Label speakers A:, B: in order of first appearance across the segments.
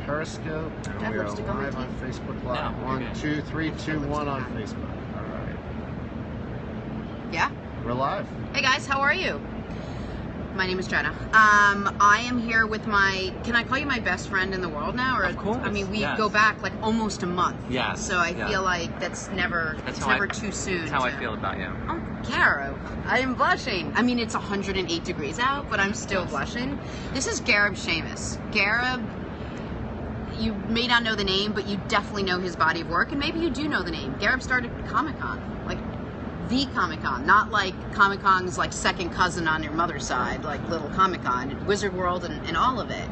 A: Periscope, and
B: That
A: we are
B: lipstick on my
A: live on
B: teeth.
A: Facebook Live.
C: No,
A: 1, 2, 3, 2, 1 on
B: on.
A: Facebook. All right.
B: Yeah?
A: We're live.
B: Hey guys, how are you? My name is Jenna. I am here with my, can I call you my best friend in the world now? Or,
C: Of course,
B: I mean, we
C: yes.
B: go back like almost a month.
C: Yes,
B: So I
C: yeah.
B: feel like it's never too soon.
C: That's how I
B: to-
C: feel about you.
B: Oh, Caro, I am blushing. I mean, it's 108 degrees out, but I'm still blushing. This is Gareb Shamus. Gareb, you may not know the name, but you definitely know his body of work, and maybe you do know the name. Gareb started Comic-Con, like the Comic-Con, not like Comic-Con's like second cousin on your mother's side, like Little Comic-Con, Wizard World, and all of it.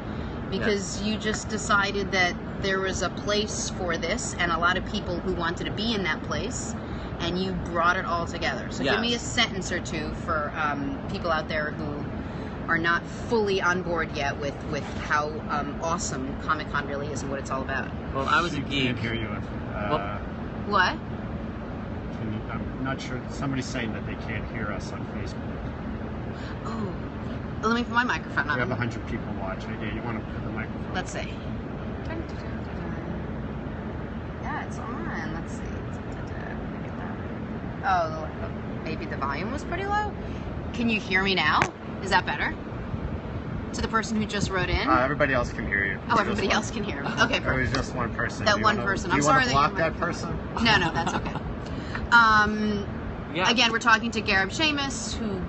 B: Because you just decided that there was a place for this, and a lot of people who wanted to be in that place, and you brought it all together. So give me a sentence or two for people out there who are not fully on board yet with how awesome Comic-Con really is and what it's all about.
C: Well, I was a geek.
D: Can't hear you.
B: What?
D: I'm not sure. Somebody's saying that they can't hear us on Facebook.
B: Oh, let me put my microphone
D: We
B: on.
D: have 100 people watching. Yeah, you want to put the microphone?
B: Let's see. Yeah, it's on. Let's see. Oh, maybe the volume was pretty low. Can you hear me now? Is that better? To the person who just wrote in?
D: Everybody else can hear you.
B: Oh, everybody else can hear me. Okay,
D: There was
B: perfect.
D: just one person.
B: That
D: Do you
B: one
D: wanna-
B: person.
D: Do
B: I'm
D: you
B: sorry
D: want
B: that
D: to block
B: you-
D: that person?
B: No, that's okay.
C: Yeah.
B: Again, we're talking to Gareb Shamus, who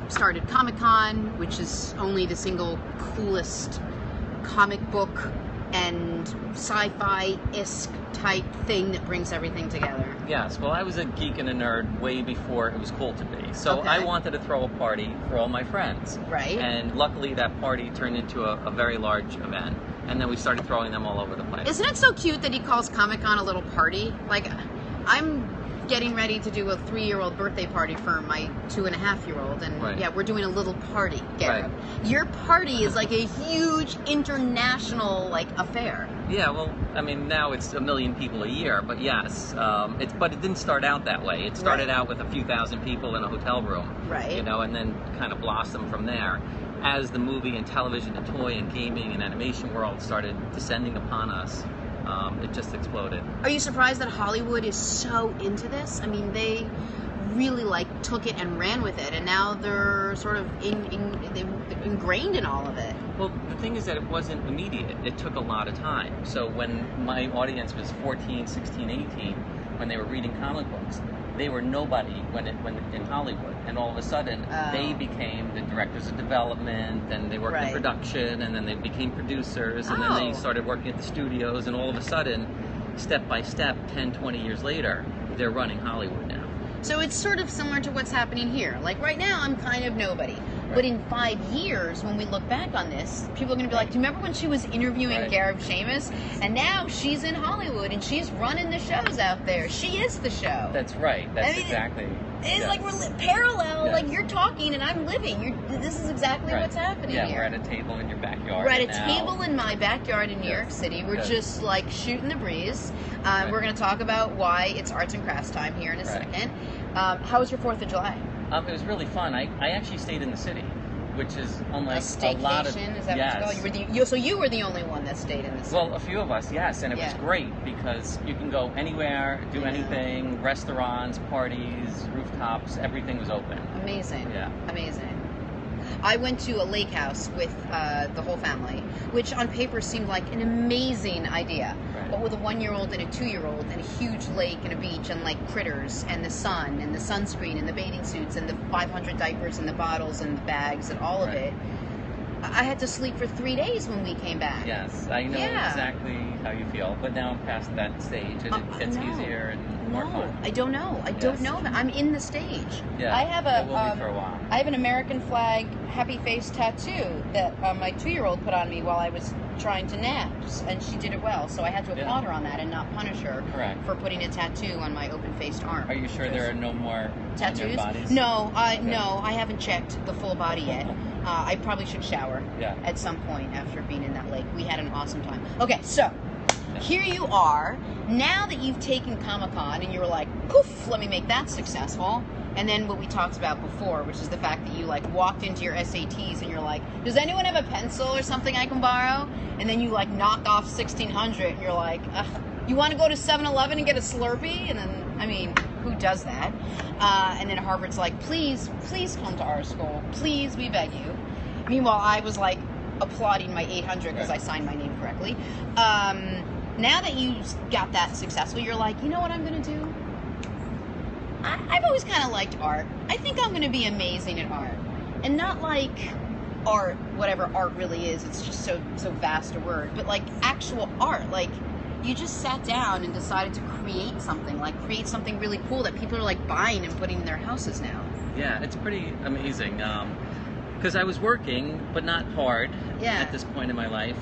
B: started Comic-Con, which is only the single coolest comic book and sci-fi-esque type thing that brings everything together.
C: Yes, well, I was a geek and a nerd way before it was cool to be. So
B: Okay.
C: I wanted to throw a party for all my friends.
B: Right.
C: And luckily that party turned into a very large event. And then we started throwing them all over the place.
B: Isn't it so cute that he calls Comic-Con a little party? Like, I'm getting ready to do a 3-year-old birthday party for my 2.5-year-old, and
C: Right.
B: yeah, we're doing a little party, Gareb.
C: Right.
B: Your party is like a huge international like affair.
C: Yeah, well, I mean, now it's 1 million people a year, but yes, but it didn't start out that way. It started
B: Right.
C: out with a few thousand people in a hotel room,
B: Right.
C: You know, and then kind of blossomed from there. As the movie and television and toy and gaming and animation world started descending upon us, it just exploded.
B: Are you surprised that Hollywood is so into this? I mean, they really like took it and ran with it, and now they're sort of they're ingrained in all of it.
C: Well, the thing is that it wasn't immediate. It took a lot of time. So when my audience was 14, 16, 18, when they were reading comic books, they were nobody when in Hollywood. And all of a sudden, they became the directors of development, and they worked in
B: Right.
C: production, and then they became producers, and then they started working at the studios, and all of a sudden, step by step, 10, 20 years later, they're running Hollywood now.
B: So it's sort of similar to what's happening here. Like right now, I'm kind of nobody. But in 5 years, when we look back on this, people are going to be like, do you remember when she was interviewing Gareb Shamus? And now she's in Hollywood and she's running the shows out there. She is the show.
C: That's right. That's
B: I mean,
C: exactly.
B: It's like we're parallel.
C: Yes.
B: Like you're talking and I'm living. This is exactly what's happening
C: Yeah,
B: here.
C: we're at a table in your backyard.
B: We're at a
C: now.
B: table in my backyard in New York City. We're just like shooting the breeze. We're going to talk about why it's arts and crafts time here in a second. How was your 4th of July?
C: It was really fun. I actually stayed in the city, which is unlike
B: A staycation?
C: a lot of.
B: Is that
C: yes.
B: what it's called? So you were the only one that stayed in the city.
C: Well, a few of us, yes, and it was great because you can go anywhere, do anything, restaurants, parties, rooftops, everything was open.
B: Amazing.
C: Yeah.
B: Amazing. I went to a lake house with the whole family, which on paper seemed like an amazing idea.
C: Right.
B: But with a 1-year-old and a 2-year-old and a huge lake and a beach and like critters and the sun and the sunscreen and the bathing suits and the 500 diapers and the bottles and the bags and all of it, I had to sleep for 3 days when we came back.
C: Yes, I know exactly how you feel, but now I'm past that stage and it gets easier and more fun.
B: I don't know. I don't know that. I'm in the stage.
C: Yeah,
B: I have
C: it will be for a while.
B: I have an American flag happy face tattoo that my 2-year-old put on me while I was trying to nap, and she did it well. So I had to applaud her on that and not punish her for putting a tattoo on my open-faced arm.
C: Are you sure there are no more
B: tattoos?
C: on your bodies?
B: No, no, I haven't checked the full body yet. I probably should shower at some point after being in that lake. We had an awesome time. Okay, so here you are. Now that you've taken Comic-Con and you were like, poof, let me make that successful. And then what we talked about before, which is the fact that you like walked into your SATs and you're like, does anyone have a pencil or something I can borrow? And then you like knocked off 1,600 and you're like, you want to go to 7-Eleven and get a Slurpee? And then, I mean, who does that? And then Harvard's like, please come to our school. Please, we beg you. Meanwhile, I was like applauding my 800 because I signed my name correctly. Now that you got that successful, you're like, you know what I'm going to do? I've always kind of liked art. I think I'm going to be amazing at art. And not like art, whatever art really is. It's just so vast a word. But like actual art. Like you just sat down and decided to create something. Like create something really cool that people are like buying and putting in their houses now.
C: Yeah, it's pretty amazing. Because I was working, but not hard at this point in my life.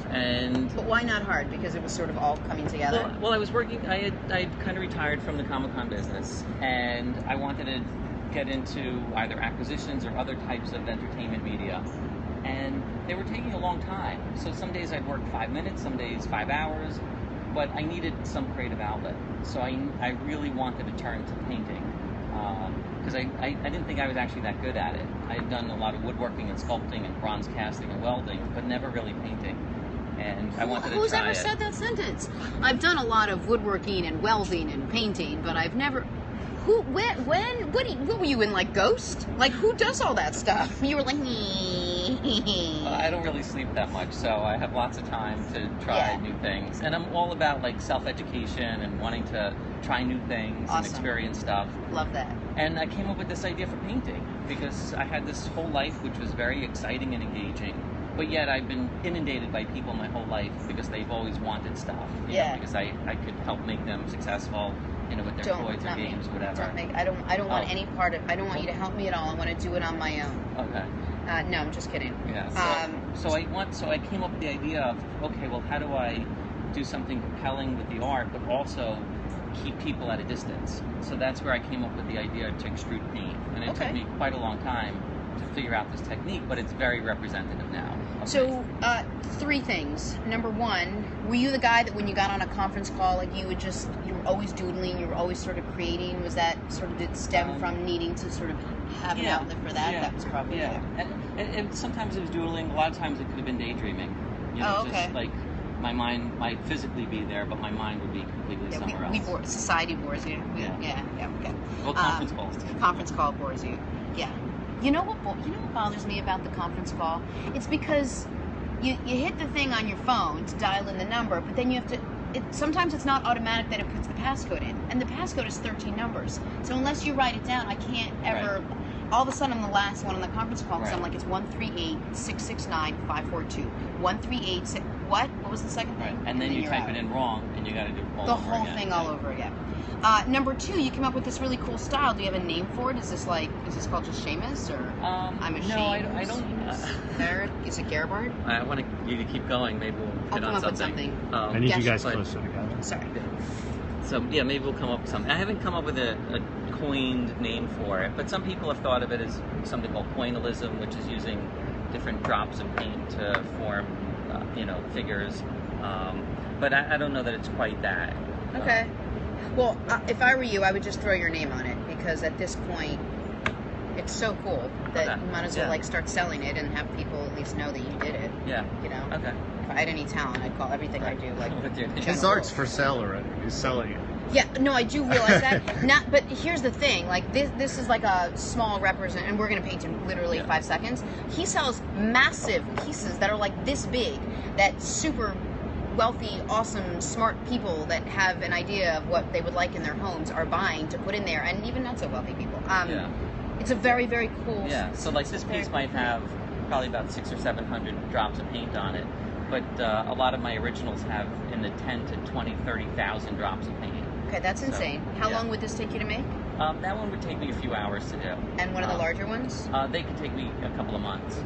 B: But why not hard? Because it was sort of all coming together?
C: Well, I was working, I had kind of retired from the Comic-Con business, and I wanted to get into either acquisitions or other types of entertainment media. And they were taking a long time. So some days I'd work 5 minutes, some days 5 hours, but I needed some creative outlet. So I really wanted to turn to painting. Because I didn't think I was actually that good at it. I had done a lot of woodworking and sculpting and bronze casting and welding, but never really painting. And I wanted to try it.
B: Who's ever said that sentence? I've done a lot of woodworking and welding and painting, but I've never... What were you in, like, Ghost? Like, who does all that stuff? You were like,
C: I don't really sleep that much, so I have lots of time to try new things. And I'm all about, like, self-education and wanting to try new things and experience stuff.
B: Love that.
C: And I came up with this idea for painting because I had this whole life which was very exciting and engaging, but yet I've been inundated by people my whole life because they've always wanted stuff. You know, because I could help make them successful. You know, with their toys or games, whatever.
B: I don't want any part of. I don't want you to help me at all. I want to do it on my own.
C: Okay.
B: No, I'm just kidding.
C: Yeah. So I came up with the idea of, okay, well, how do I do something compelling with the art, but also keep people at a distance? So that's where I came up with the idea to extrude paint, and it took me quite a long time to figure out this technique, but it's very representative now.
B: So, 3 things. Number 1, were you the guy that when you got on a conference call, like you were always doodling, you were always sort of creating? Was that sort of, did it stem from needing to sort of have an outlet for that?
C: Yeah.
B: That was probably it.
C: And sometimes it was doodling, a lot of times it could have been daydreaming. You know, just like my mind might physically be there, but my mind would be completely somewhere else.
B: Society bores you. Okay.
C: Well, conference calls too.
B: Conference call bores you. Yeah. You know what bothers me about the conference call? It's because you hit the thing on your phone to dial in the number, but then you have to. Sometimes it's not automatic that it puts the passcode in, and the passcode is 13 numbers. So unless you write it down, I can't ever. Right. All of a sudden, I'm the last one on the conference call because I'm like, it's 138-669-542. 138. What was the second thing?
C: Right. And then you type it in wrong, and you got to do
B: the whole thing all over again. Number 2, you came up with this really cool style. Do you have a name for it? Is this called just Seamus, or I'm a
C: no, I don't.
B: Is it Garibard?
C: I want you to keep going. Maybe we'll hit on something.
D: I need you guys closer together.
B: Sorry.
C: So yeah, maybe we'll come up with something. I haven't come up with a coined name for it, but some people have thought of it as something called coinalism, which is using different drops of paint to form, figures. But I don't know that it's quite that.
B: Okay. Well, if I were you, I would just throw your name on it, because at this point, it's so cool that you might as well start selling it and have people at least know that you did it.
C: Yeah.
B: You know.
C: Okay.
B: If I had any talent, I'd call everything I do like.
A: His art's for sale already. He's selling it.
B: Yeah, no, I do realize that. But here's the thing: like this is like a small represent, and we're gonna paint in literally 5 seconds. He sells massive pieces that are like this big, that super wealthy, awesome, smart people that have an idea of what they would like in their homes are buying to put in there, and even not so wealthy people. It's a very, very cool.
C: Yeah. So like this piece might have probably about 600 or 700 drops of paint on it, but a lot of my originals have in the 10 to 20, 30,000 drops of paint.
B: Okay, that's insane. How long would this take you to make?
C: That one would take me a few hours to do.
B: And one of the larger ones?
C: They could take me a couple of months.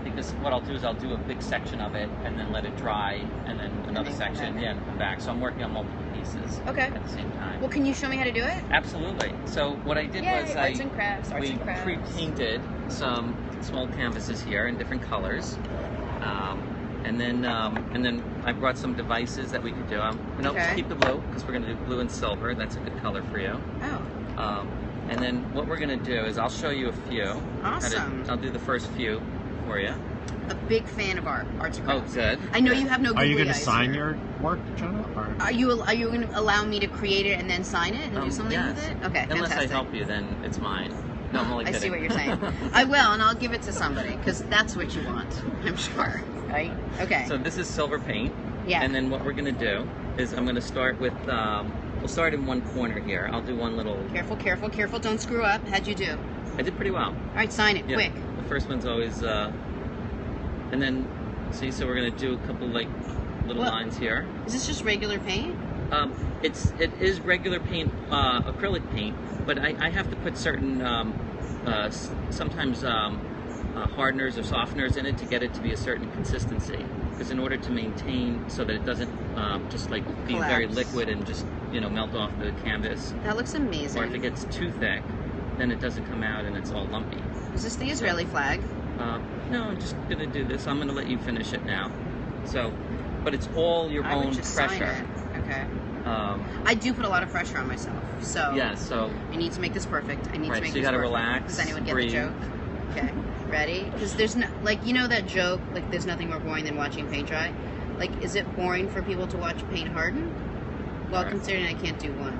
C: Because what I'll do is I'll do a big section of it and then let it dry, and then another section, and come back. So I'm working on multiple pieces at the same time.
B: Well, can you show me how to do it?
C: Absolutely. So what I did was we pre-painted some small canvases here in different colors. And then I brought some devices that we could do. Just keep the blue, because we're going to do blue and silver. That's a good color for you.
B: Oh.
C: And then what we're going to do is I'll show you a few.
B: Awesome.
C: I'll do the first few for you.
B: A big fan of arts and
C: Oh,
B: crafts.
C: good.
B: I know you have no
D: Are you
B: googly
D: going to
B: eyes
D: sign
B: here.
D: your work, Jenna? Or?
B: Are you going to allow me to create it and then sign it and do something
C: yes.
B: with it? Okay,
C: Unless
B: fantastic.
C: I help you, then it's mine. No, I'm only
B: I
C: kidding.
B: see what you're saying. I will, and I'll give it to somebody because that's what you want. I'm sure. Right? Okay.
C: So this is silver paint.
B: Yeah.
C: And then what we're going to do is I'm going to start with, we'll start in one corner here. I'll do one little...
B: Careful, careful, careful. Don't screw up. How'd you do?
C: I did pretty well.
B: All right, sign it,
C: Yeah.
B: quick.
C: The first one's always, and then, see, so we're going to do a couple, like, little
B: Well-
C: lines here.
B: Is this just regular paint?
C: It is regular paint, acrylic paint, but I have to put certain, sometimes hardeners or softeners in it to get it to be a certain consistency. Because in order to maintain so that it doesn't just like be very
B: Collapse.
C: liquid and just melt off the canvas,
B: That looks amazing.
C: or if it gets too thick, then it doesn't come out and it's all lumpy.
B: Is this the Israeli flag?
C: No, I'm just gonna do this. I'm gonna let you finish it now. So, but it's all your
B: I would
C: own
B: just
C: pressure.
B: sign it. Okay. I do put a lot of pressure on myself, so
C: Yeah. So
B: I need to make this perfect. I need
C: Right,
B: to make
C: so you
B: this
C: gotta
B: perfect.
C: relax,
B: Does anyone get
C: breathe.
B: the joke? Okay, ready? Because there's no, like, you know that joke, like, there's nothing more boring than watching paint dry. Like, is it boring for people to watch paint harden? Well,
C: All right.
B: considering I can't do one.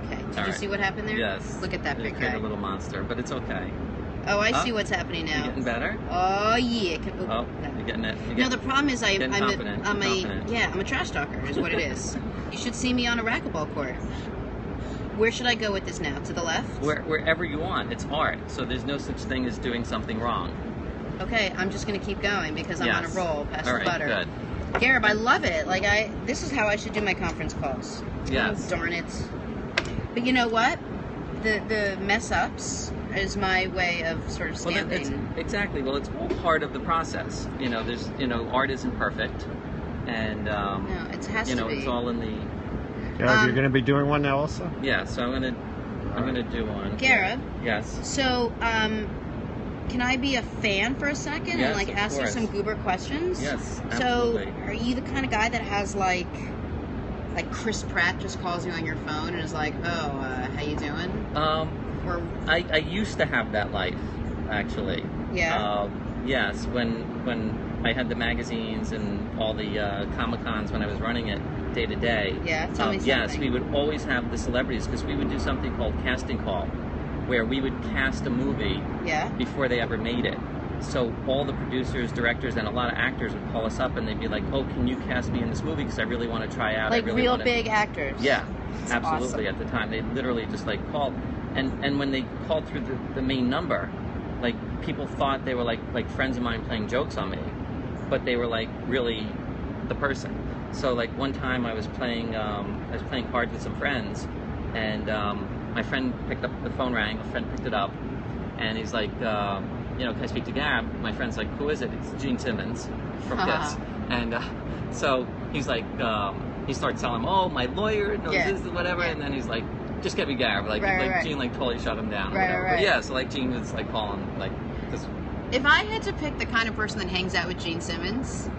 B: Okay. Did
C: All
B: you
C: right.
B: see what happened there?
C: yes.
B: Look at that
C: You
B: big
C: create
B: guy.
C: a little monster, but it's okay.
B: Oh, I
C: Huh?
B: see what's happening
C: You
B: now.
C: getting better?
B: Oh yeah.
C: Oh, you're getting it.
B: No, the problem is I'm
C: confident,
B: I'm
C: you're
B: a
C: confident.
B: yeah, I'm a trash talker is what it is. You should see me on a racquetball court. Where should I go with this now? To the left?
C: Wherever you want. It's art, so there's no such thing as doing something wrong.
B: Okay, I'm just gonna keep going because I'm on a
C: Yes.
B: roll past
C: All
B: the
C: right,
B: butter.
C: good.
B: Garib, I love it. Like this is how I should do my conference calls.
C: Yes.
B: Oh, darn it. But you know what? The mess ups is my way of sort of
C: Well,
B: stamping.
C: exactly. Well, it's all part of the process. There's art isn't perfect, and
B: no, it has to be.
C: it's all in the
D: Yeah, you're going to be doing one now also?
C: yeah. So I'm gonna do one.
B: Garib,
C: Yes.
B: so can I be a fan for a second
C: Yes,
B: and like
C: of
B: ask you
C: course.
B: some goober questions?
C: Yes,
B: So
C: absolutely.
B: are you the kind of guy that has like Chris Pratt just calls you on your phone and is like, oh, how you doing? Or
C: I used to have that life, actually.
B: yeah.
C: Yes, when I had the magazines and all the Comic-Cons when I was running it day to day.
B: Yeah, tell me
C: Yes,
B: something.
C: we would always have the celebrities because we would do something called casting call, where we would cast a movie
B: Yeah.
C: before they ever made it. So all the producers, directors, and a lot of actors would call us up and they'd be like, "Oh, can you cast me in this movie? Because I really want to try out."
B: Like
C: I really
B: real
C: wanna...
B: big actors.
C: Yeah,
B: That's
C: absolutely.
B: awesome.
C: At the time, they literally just like called, and when they called through the main number, like people thought they were like friends of mine playing jokes on me, but they were like really the person. So like one time I was playing cards with some friends, and my friend picked up the phone rang. A friend picked it up, and he's like, can I speak to Gab? My friend's like, who is it? It's Gene Simmons from Kiss. And so he's like, he starts telling him, oh, my lawyer knows
B: Yeah.
C: this and whatever,
B: Yeah.
C: and then he's like, just get me Gab. Like,
B: Right.
C: Gene like totally shut him down. Or
B: Right,
C: whatever.
B: right.
C: But yeah, so like Gene was like calling like this.
B: If I had to pick the kind of person that hangs out with Gene Simmons,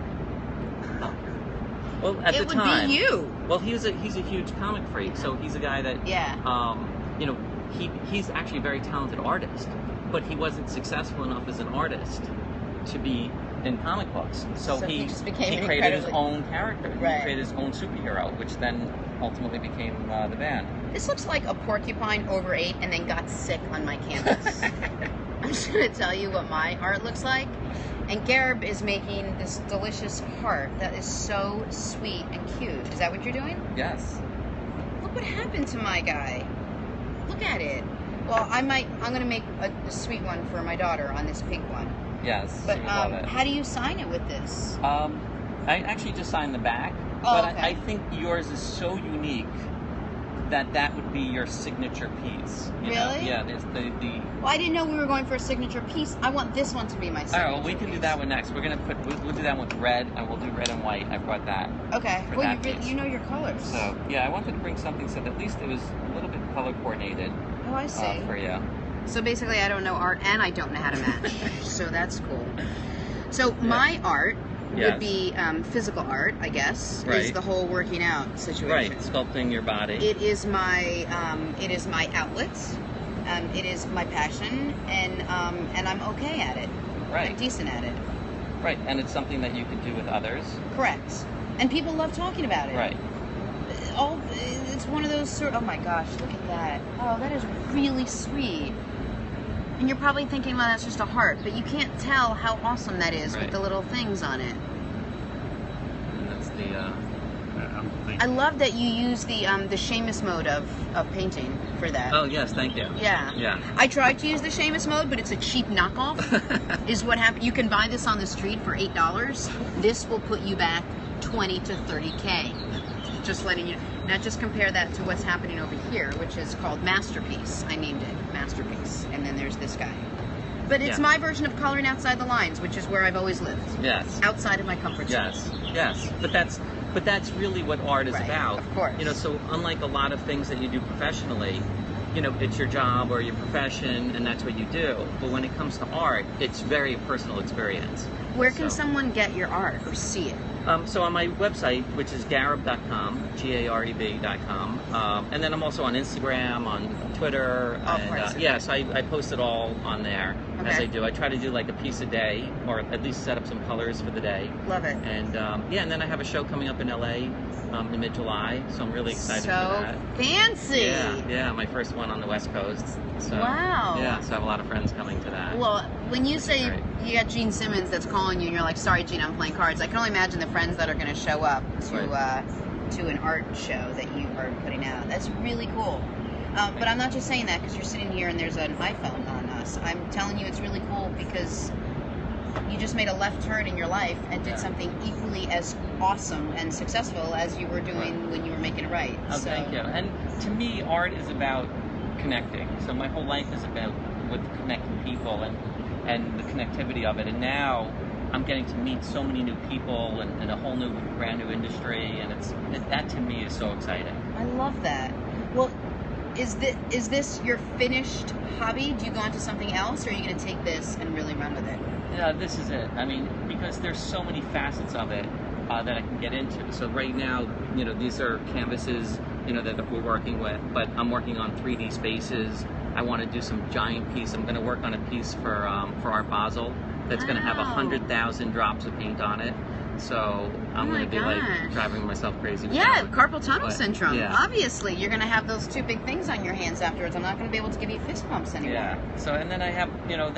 C: Well, at
B: it
C: the
B: would
C: time,
B: be you.
C: well, he's a huge comic freak, so he's a guy that
B: Yeah.
C: he's actually a very talented artist, but he wasn't successful enough as an artist to be in comic books. So,
B: So he just became
C: he
B: an
C: created his
B: incredibly-
C: own character.
B: Right.
C: He created his own superhero, which then ultimately became the band.
B: This looks like a porcupine overate and then got sick on my canvas. I'm just going to tell you what my art looks like. And Garib is making this delicious heart that is so sweet and cute. Is that what you're doing?
C: Yes.
B: Look what happened to my guy. Look at it. Well, I'm going to make a sweet one for my daughter on this pink one.
C: Yes.
B: But
C: she would love it.
B: how do you sign it with this?
C: I actually just signed the back,
B: Oh,
C: but
B: okay.
C: I think yours is so unique that would be your signature piece. You know?
B: Really?
C: Yeah. There's the.
B: Well, I didn't know we were going for a signature piece. I want this one to be my signature
C: All right. Well, we can do
B: piece.
C: that one next. We'll do that one with red, and we'll do red and white. I brought that.
B: Okay.
C: for
B: Well,
C: that
B: you,
C: piece.
B: you know your colors.
C: So yeah, I wanted to bring something so that at least it was a little bit color coordinated
B: Oh, I see.
C: for you.
B: So basically, I don't know art and I don't know how to match. So that's cool. So my art
C: Yes.
B: would be physical art, I guess. Is
C: Right.
B: the whole working out situation.
C: Right. Sculpting your body.
B: It is my outlet. It is my passion, and I'm okay at it.
C: Right.
B: I'm decent at it.
C: Right, and it's something that you could do with others.
B: Correct. And people love talking about it.
C: Right.
B: It's one of those oh my gosh, look at that. Oh, that is really sweet. And you're probably thinking, well, that's just a heart, but you can't tell how awesome that is with the little things on it.
C: And that's the.
B: I love that you use the Seamus mode of painting for that.
C: Oh yes, thank you.
B: Yeah.
C: Yeah.
B: I tried to use the Seamus mode, but it's a cheap knockoff. Is what happened. You can buy this on the street for $8. This will put you back 20 to 30K. Just letting you. Now just compare that to what's happening over here, which is called Masterpiece. I named it Masterpiece, and then there's this guy. But it's my version of coloring outside the lines, which is where I've always lived.
C: Yes.
B: Outside of my comfort zone.
C: Yes. Yes. But that's really what art is about.
B: Of course.
C: You know, so unlike a lot of things that you do professionally, you know, it's your job or your profession, and that's what you do. But when it comes to art, it's very personal experience.
B: Where can someone get your art or see it?
C: So on my website, which is gareb.com, Gareb.com, and then I'm also on Instagram, on Twitter, and so I post it all on there as I do. I try to do like a piece a day, or at least set up some colors for the day.
B: Love it.
C: And and then I have a show coming up in LA in mid-July, so I'm really excited for that.
B: Fancy.
C: Yeah, my first one on the West Coast. So,
B: wow.
C: Yeah, so I have a lot of friends coming to that.
B: Well, when you say you got Gene Simmons that's calling you and you're like, sorry, Gene, I'm playing cards, I can only imagine the friends that are going to show up to an art show that you are putting out. That's really cool. But I'm not just saying that because you're sitting here and there's an iPhone on us. I'm telling you it's really cool because you just made a left turn in your life and did something equally as awesome and successful as you were doing when you were making it right.
C: Oh, thank you. And to me, art is about connecting. So my whole life is about with connecting people and the connectivity of it. And now I'm getting to meet so many new people and a whole new, brand new industry. And that to me is so exciting.
B: I love that. Well, is this your finished hobby? Do you go on to something else, or are you going to take this and really run with it?
C: Yeah, this is it. I mean, because there's so many facets of it that I can get into. So right now, you know, these are canvases, you know, that we're working with, but I'm working on 3D spaces. I want to do some giant piece. I'm going to work on a piece for Art Basel that's going to have 100,000 drops of paint on it. So I'm going to be like driving myself crazy.
B: Yeah, carpal tunnel syndrome.
C: Yeah.
B: Obviously, you're going to have those two big things on your hands afterwards. I'm not going to be able to give you fist bumps anymore.
C: Yeah. So and then I have, you know,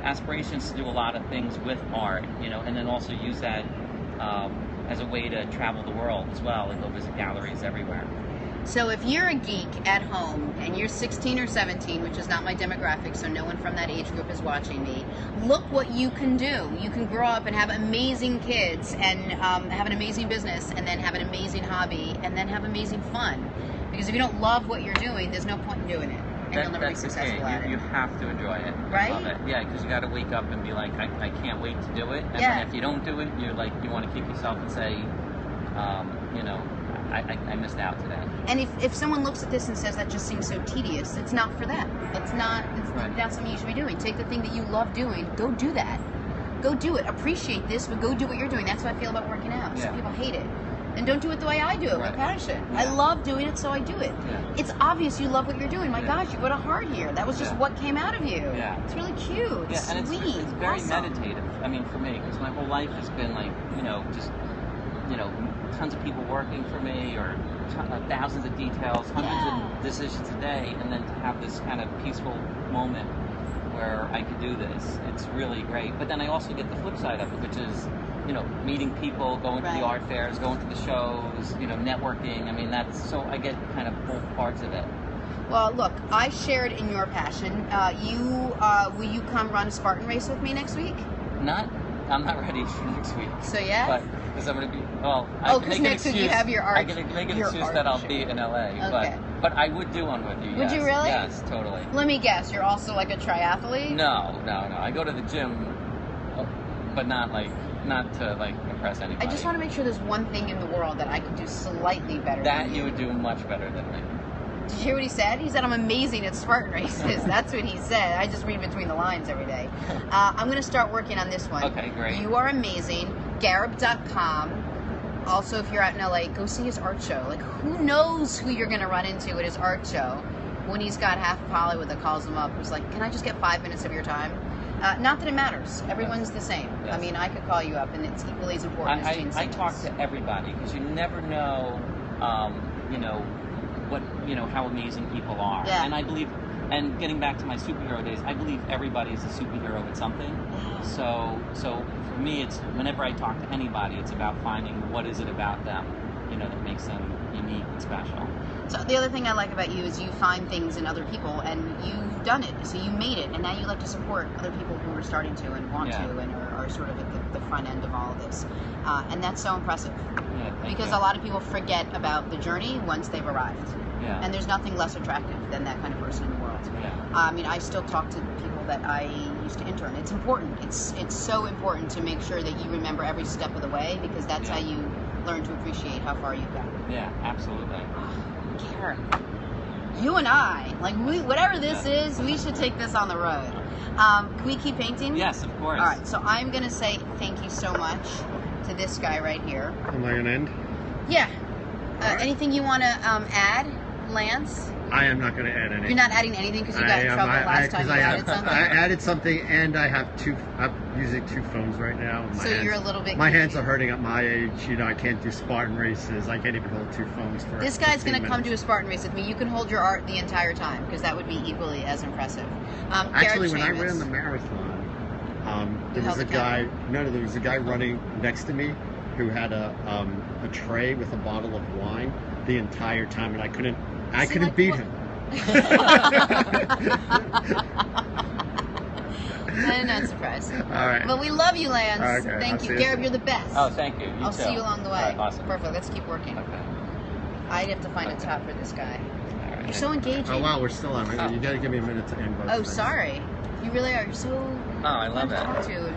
C: aspirations to do a lot of things with art, you know, and then also use that as a way to travel the world as well and go visit galleries everywhere.
B: So if you're a geek at home and you're 16 or 17, which is not my demographic, so no one from that age group is watching me, look what you can do. You can grow up and have amazing kids and have an amazing business and then have an amazing hobby and then have amazing fun. Because if you don't love what you're doing, there's no point in doing it. And you'll never be successful at it.
C: You have to enjoy it.
B: Right?
C: Love it. Yeah, because you got to wake up and be like, I can't wait to do it. And then if you don't do it, you're like, you want to kick yourself and say, you know, I missed out today. And
B: if someone looks at this and says that just seems so tedious, it's not for them. It's not something you should be doing. Take the thing that you love doing, go do that. Go do it. Appreciate this, but go do what you're doing. That's how I feel about working out. Some people hate it. And don't do it the way I do it, with passion. I love doing it, so I do it. Yeah. It's obvious you love what you're doing. My gosh, you got a heart here. That was just what came out of you. Yeah. It's really cute. It's
C: and
B: sweet.
C: It's very meditative. I mean, for me, because my whole life has been like, you know, just, you know, tons of people working for me or thousands of details, hundreds of decisions a day, and then to have this kind of peaceful moment where I could do this, it's really great. But then I also get the flip side of it, which is, you know, meeting people, going to the art fairs, going to the shows, you know, networking. I mean, I get kind of both parts of it.
B: Well, look, I shared in your passion. Will you come run a Spartan race with me next week?
C: I'm not ready for next week.
B: So but
C: because I'm going to be,
B: because next week you have your art.
C: I can make an excuse that I'll be in LA.
B: Okay.
C: But I would do one with you.
B: Would you really?
C: Yes, totally.
B: Let me guess, you're also like a triathlete?
C: No. I go to the gym, but not to impress anybody.
B: I just want to make sure there's one thing in the world that I could do slightly better
C: than
B: you.
C: You would do much better than me.
B: Did you hear what he said? He said, I'm amazing at Spartan races. That's what he said. I just read between the lines every day. I'm going to start working on this one.
C: Okay, great.
B: You are amazing. Gareb.com. Also, if you're out in LA, go see his art show. Like, who knows who you're going to run into at his art show when he's got half of Hollywood that calls him up, who's like, "Can I just get 5 minutes of your time?" Not that it matters. Everyone's the same.
C: Yes.
B: I mean, I could call you up, and it's equally as important as Gene
C: I
B: Simmons.
C: talk to everybody because you never know, how amazing people are.
B: Yeah.
C: And I believe, and getting back to my superhero days, I believe everybody's a superhero at something. So for me, it's whenever I talk to anybody, it's about finding what is it about them, that makes them unique and special.
B: So the other thing I like about you is you find things in other people, and you've done it. So you made it, and now you like to support other people who are starting to and want to, and are sort of at the front end of all of this. And that's so impressive.
C: Yeah,
B: Because
C: you.
B: a lot of people forget about the journey once they've arrived.
C: Yeah.
B: And there's nothing less attractive than that kind of person in the world.
C: Yeah.
B: I mean, I still talk to people that I used to intern. It's important. It's so important to make sure that you remember every step of the way, because that's how you learn to appreciate how far you've gotten.
C: Yeah, absolutely.
B: Karen, you and I, whatever this is, we should take this on the road. Can we keep painting?
C: Yes, of course.
B: All right, so I'm going to say thank you so much to this guy right here.
D: Am I going to end?
B: Yeah.
D: All right.
B: Anything you want to add, Lance?
D: I am not going to add anything.
B: You're not adding anything because you got in trouble last time you added something?
D: I added something, and I'm using 2 phones right now.
B: So you're a little bit...
D: My hands are hurting at my age. I can't do Spartan races. I can't even hold 2 phones for
B: This guy's
D: 15
B: going to come to a
D: minutes.
B: Spartan race with me. You can hold your art the entire time, because that would be equally as impressive.
D: Actually,
B: Garrett
D: when I
B: Seamus.
D: ran the marathon, there
B: held
D: was a
B: the camera?
D: guy. There was a guy running next to me who had a tray with a bottle of wine the entire time, and I couldn't beat him.
B: I'm not surprised.
D: All right.
B: But we love you, Lance.
D: Okay,
B: Thank
D: I'll
B: you.
D: see you
B: Garrett,
D: soon.
B: you're the best.
C: Oh, thank you.
B: I'll
C: too.
B: see you along the way.
C: All right, awesome.
B: Perfect. Let's keep working.
C: Okay.
B: I'd have to find a top for this guy.
C: All right.
B: You're so engaging.
D: Oh wow, we're still on.
C: Oh.
D: You got to give me a minute to end both
B: Oh,
D: things.
B: sorry. You really are. You're so
C: Oh, I love
B: fun to
C: it.
B: talk to.